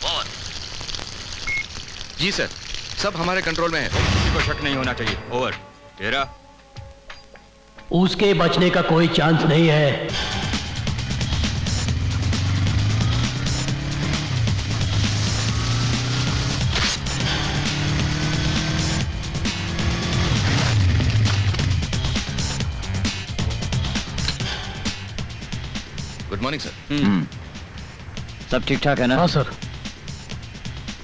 Over. जी sir, सब हमारे control में है। किसी को शक नहीं होना चाहिए। ओवर। घेरा। उसके बचने का कोई चांस नहीं है। Good morning sir. सब ठीक ठाक है ना? हाँ सर।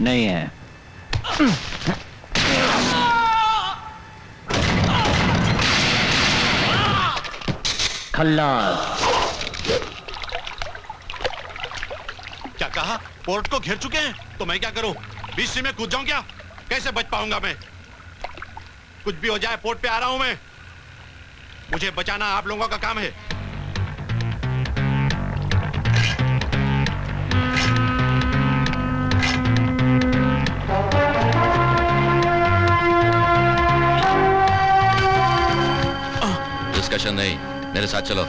नहीं है। खल्लास। क्या कहा? पोर्ट को घेर चुके हैं तो मैं क्या करूं? बीच में कूद जाऊं क्या? कैसे बच पाऊंगा मैं? कुछ भी हो जाए, पोर्ट पे आ रहा हूं मैं। मुझे बचाना आप लोगों का काम है। डिस्कशन नहीं, मेरे साथ चलो।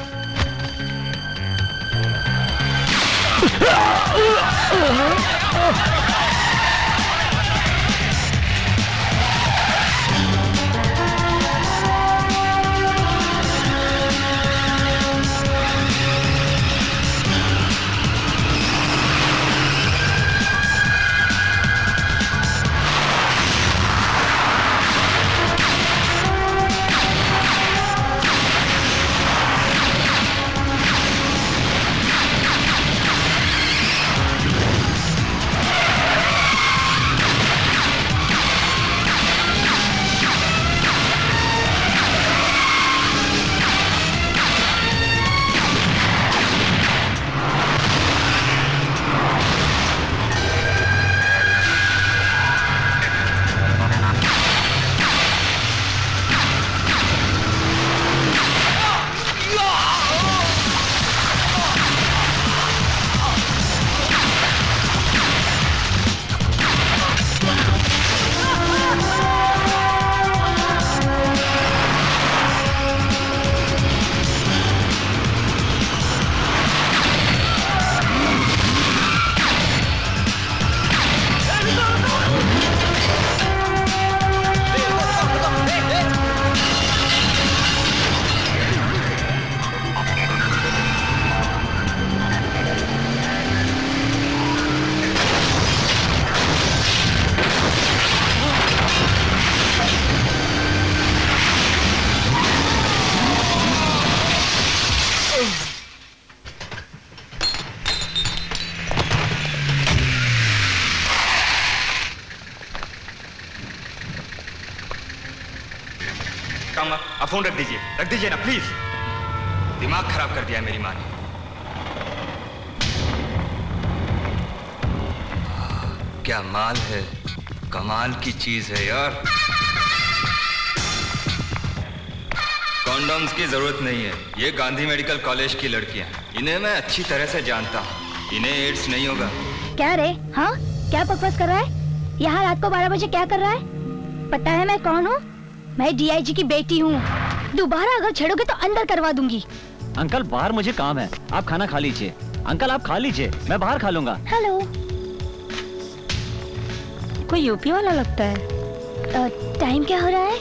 फोन रख दीजिए ना प्लीज। दिमाग खराब कर दिया है मेरी माँ ने। क्या माल है, कमाल की चीज है यार। कॉन्डोम्स की जरूरत नहीं है। ये गांधी मेडिकल कॉलेज की लड़कियां, इन्हें मैं अच्छी तरह से जानता हूँ। इन्हें एड्स नहीं होगा। क्या रे? हाँ, क्या बकवास कर रहा है? यहाँ रात को 12 बजे क्या कर रहा है? पता है मैं कौन हूँ? मैं डीआईजी की बेटी हूँ। दोबारा अगर छेड़ोगे तो अंदर करवा दूंगी। अंकल बाहर मुझे काम है, आप खाना खा लीजिए। अंकल आप खा लीजिए, मैं बाहर खा लूंगा। हेलो। कोई यूपी वाला लगता है। टाइम क्या हो रहा है?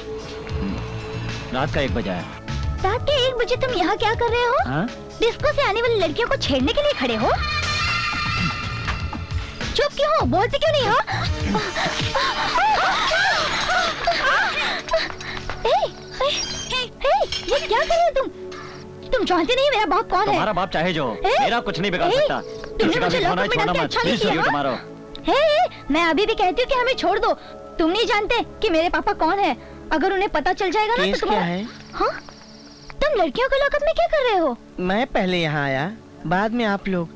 रात का 1 बजा है। रात के 1 बजे तुम यहाँ क्या कर रहे हो? हाँ? डिस्को से आने वाली लड़कियों को छेड़ने के लिए खड़े हो? चुप क्यों हो? बोलते क्यों नहीं हो? ये क्या कर रहे हो तुम? तुम जानते नहीं मेरा बाप कौन है? तुम्हारा बाप चाहे जो, मेरा कुछ नहीं बिगाड़ सकता। तुमने मुझे लॉकअप में डाल के अच्छा नहीं किया। मैं अभी भी कहती हूँ कि हमें छोड़ दो। तुम नहीं जानते कि मेरे पापा कौन है। अगर उन्हें पता चल जाएगा ना तो क्या है? हाँ? तुम लड़कियों को लॉकअप में क्या कर रहे हो? मैं पहले यहाँ आया, बाद में आप लोग।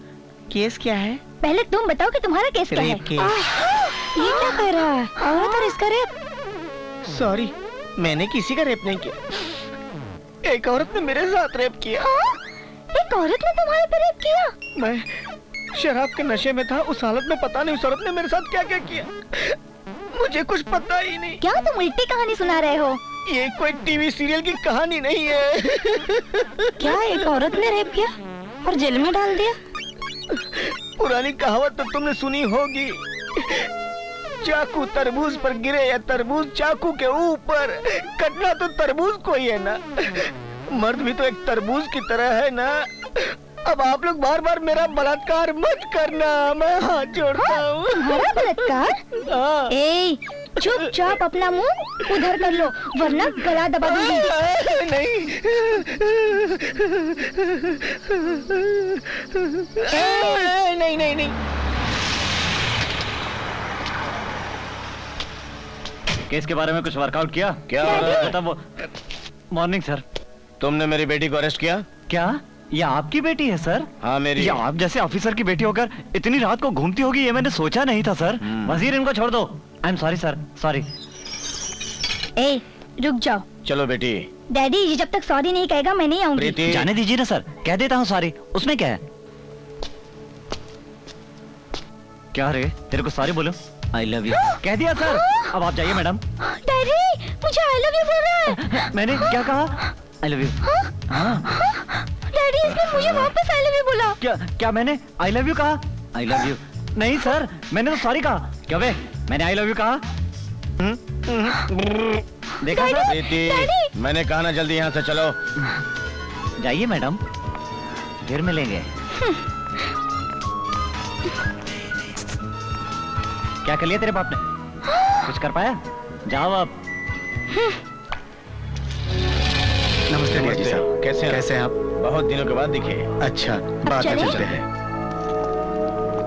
केस क्या है? पहले तुम बताओ कि तुम्हारा केस क्या है? ये क्या कह रहा है? औरत और इसका रेप? सॉरी, मैंने किसी का रेप नहीं किया। एक औरत ने मेरे साथ रेप किया। हाँ? एक औरत ने तुम्हारे पे रेप किया? मैं शराब के नशे में था। उस हालत में पता नहीं उस औरत ने मेरे साथ क्या क्या किया। मुझे कुछ पता ही नहीं। क्या तुम उल्टी कहानी सुना रहे हो? ये कोई टीवी सीरियल की कहानी नहीं है। क्या एक औरत ने रेप किया और जेल में डाल दिया? पुरानी कहावत तो तुमने सुनी होगी, चाकू तरबूज पर गिरे या तरबूज चाकू के ऊपर, कटना तो तरबूज को ही है ना। मर्द भी तो एक तरबूज की तरह है ना। अब आप लोग बार बार मेरा बलात्कार मत करना, मैं हाथ जोड़ता हूँ। तुम्हारा बलात्कार? हाँ। ए, चुपचाप अपना मुंह उधर कर लो, वरना गला दबा दूंगी। नहीं नहीं नहीं नहीं। केस के बारे में कुछ वर्कआउट किया? क्या? तब वो मॉर्निंग सर। तुमने मेरी बेटी को अरेस्ट किया? क्या ये आपकी बेटी है सर? हाँ मेरी। ये आप जैसे ऑफिसर की बेटी होकर इतनी रात को घूमती होगी ये मैंने सोचा नहीं था सर। वजीर इनको छोड़ दो। I am sorry sir, sorry. ए, रुक जाओ। चलो बेटी। डैडी ये जब तक सॉरी नहीं कहेगा मैं नहीं आऊंगी। प्रीति। जाने दीजिए ना सर, कह देता हूँ सॉरी, उसमें क्या है? क्या रे, तेरे को सॉरी बोलो? आई लव यू कह दिया सर। अब आप जाइए मैडम। डैडी मुझे आई लव यू बोल रहा है। मैंने क्या कहा? I love you. हाँ डैडी इसने मुझे वापस आई लव यू बोला। क्या मैंने आई लव यू कहा? आई लव यू नहीं सर, मैंने तो सॉरी कहा। क्या बे, मैंने आई लव यू कहा? देखा सर? प्रीति, मैंने कहा ना जल्दी यहाँ से चलो। जाइए मैडम, फिर मिलेंगे। क्या कर लिया तेरे बाप ने? कुछ कर पाया? जाओ अब। नमस्ते डीआईजी साहब। कैसे हैं आप? बहुत दिनों के बाद दिखे। अच्छा, बात चलें? करते हैं।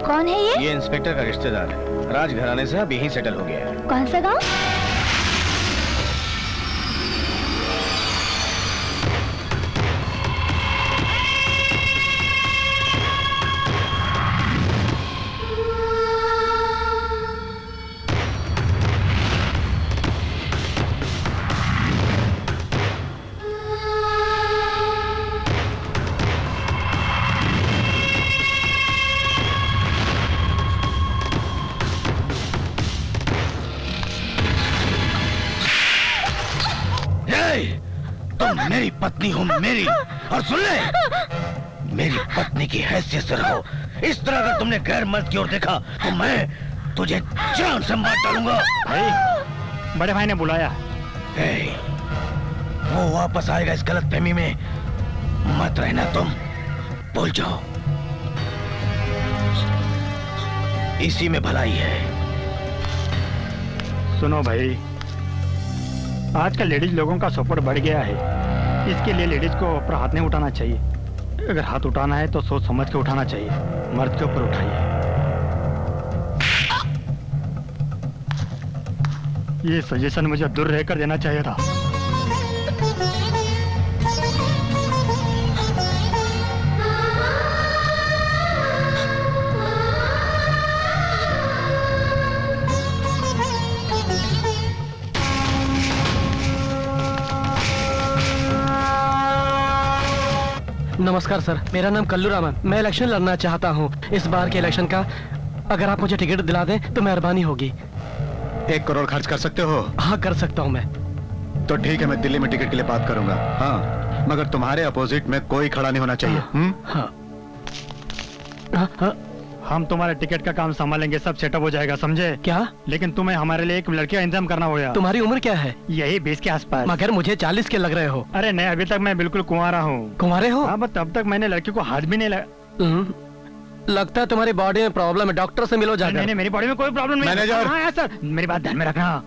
कौन है ये? ये इंस्पेक्टर का रिश्तेदार है, राजघराने से अब यहीं सेटल हो गया है। कौन सा गाँव? तुम मेरी पत्नी हो, मेरी, और सुन ले, मेरी पत्नी की हैसियत से रहो। इस तरह अगर तुमने गैर मर्द की ओर देखा तो मैं तुझे जान से मार डालूंगा। बड़े भाई ने बुलाया। वो वापस आएगा इस गलतफहमी में मत रहना तुम, भूल जाओ, इसी में भलाई है। सुनो भाई, आजकल लेडीज लोगों का सपोर्ट बढ़ गया है, इसके लिए लेडीज को ऊपर हाथ नहीं उठाना चाहिए। अगर हाथ उठाना है तो सोच समझ के उठाना चाहिए, मर्द के ऊपर उठाइए। ये सजेशन मुझे दूर रहकर देना चाहिए था। नमस्कार सर, मेरा नाम कल्लू रामन, मैं इलेक्शन लड़ना चाहता हूँ। इस बार के इलेक्शन का अगर आप मुझे टिकट दिला दें तो मेहरबानी होगी। 1 करोड़ खर्च कर सकते हो? हाँ कर सकता हूँ मैं। तो ठीक है, मैं दिल्ली में टिकट के लिए बात करूंगा। हाँ, मगर तुम्हारे अपोजिट में कोई खड़ा नहीं होना चाहिए। हाँ। हाँ, हाँ। हम तुम्हारे टिकट का काम संभालेंगे, सब सेटअप हो जाएगा, समझे? क्या? लेकिन तुम्हें हमारे लिए एक लड़की का इंतजाम करना होगा। तुम्हारी उम्र क्या है? यही 20 के आसपास। मगर मुझे 40 के लग रहे हो। अरे नहीं, अभी तक मैं बिल्कुल कुंवारा हूँ। कुंवारे हो? हाँ, तब तक मैंने लड़की को हाथ भी नहीं लगा। लगता है तुम्हारी बॉडी में प्रॉब्लम है, डॉक्टर से मिलो जाकर। नहीं, मेरी बॉडी में कोई प्रॉब्लम नहीं। मैनेजर। हाँ सर, मेरी बात ध्यान में रखना।